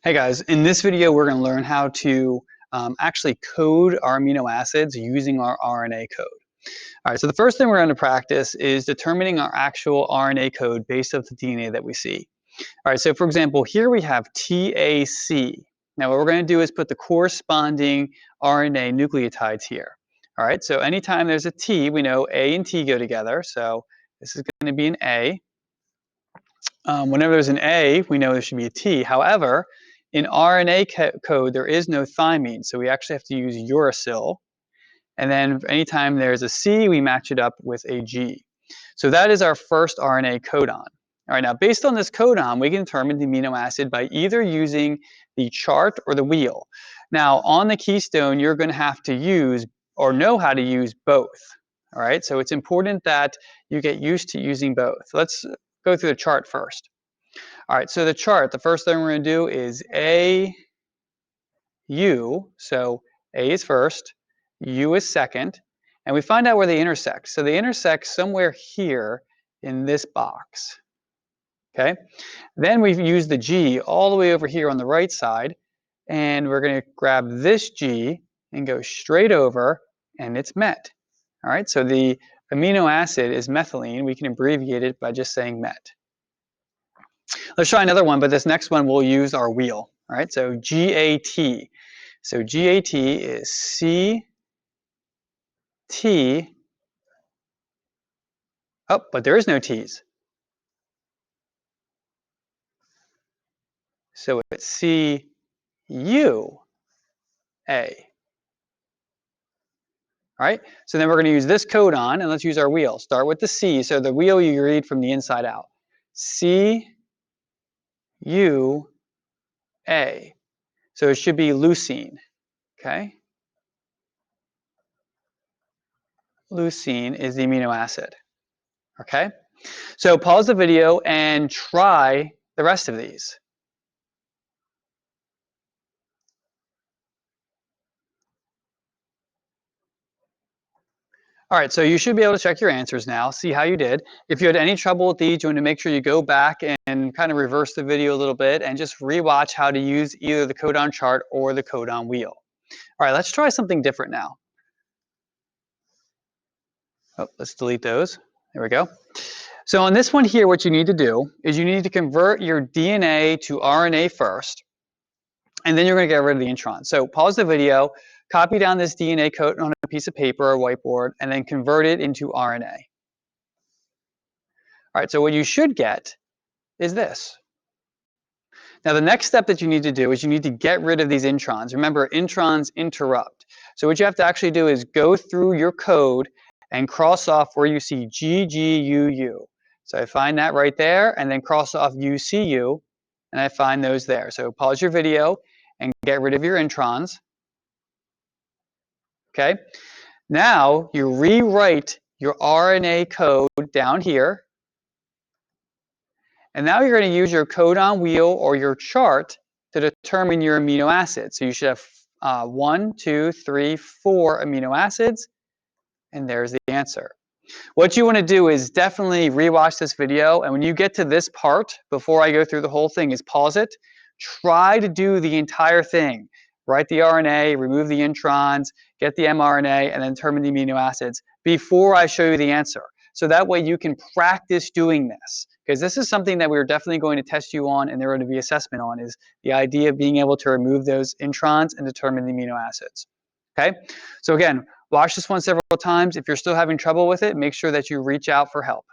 Hey guys, in this video we're going to learn how to actually code our amino acids using our RNA code. All right, so the first thing we're going to practice is determining our actual RNA code based off the DNA that we see. All right, so for example, here we have TAC. Now what we're going to do is put the corresponding RNA nucleotides here. All right, so anytime there's a T, we know A and T go together, so this is going to be an A. Whenever there's an A, we know there should be a T. However, in RNA code, there is no thymine, so we actually have to use uracil. And then anytime there's a C, we match it up with a G. So that is our first RNA codon. All right, now based on this codon, we can determine the amino acid by either using the chart or the wheel. Now, on the Keystone, you're going to have to use or know how to use both. All right, so it's important that you get used to using both. Let's go through the chart first. All right, so the chart, the first thing we're going to do is A, U. So A is first, U is second, and we find out where they intersect. So they intersect somewhere here in this box. Okay, then we've used the G all the way over here on the right side, and we're going to grab this G and go straight over, and it's met. All right, so the amino acid is methylene. We can abbreviate it by just saying met. Let's try another one, but this next one we'll use our wheel. All right, so GAT. So GAT is CT. Oh, but there is no T's. So it's CUA. All right, so then we're going to use this codon, and let's use our wheel. Start with the C. So the wheel you read from the inside out. CUA. So it should be leucine. Okay. Leucine is the amino acid. Okay. So pause the video and try the rest of these. All right, so you should be able to check your answers now, see how you did. If you had any trouble with these, you want to make sure you go back and kind of reverse the video a little bit and just rewatch how to use either the codon chart or the codon wheel. All right, let's try something different now. Oh, let's delete those. There we go. So on this one here, what you need to do is you need to convert your DNA to RNA first, and then you're going to get rid of the introns. So pause the video, copy down this DNA code on a piece of paper or whiteboard, and then convert it into RNA. All right, so what you should get is this. Now the next step that you need to do is you need to get rid of these introns. Remember, introns interrupt. So what you have to actually do is go through your code and cross off where you see GGUU. So I find that right there, and then cross off UCU, and I find those there. So pause your video and get rid of your introns. Okay, now you rewrite your RNA code down here, and now you're going to use your codon wheel or your chart to determine your amino acids. So you should have 1, 2, 3, 4 amino acids, and there's the answer. What you want to do is definitely rewatch this video, and when you get to this part, before I go through the whole thing, is pause it. Try to do the entire thing. Write the RNA, remove the introns, get the mRNA, and then determine the amino acids before I show you the answer. So that way you can practice doing this. Because this is something that we're definitely going to test you on, and there are going to be assessment on, is the idea of being able to remove those introns and determine the amino acids. Okay? So again, watch this one several times. If you're still having trouble with it, make sure that you reach out for help.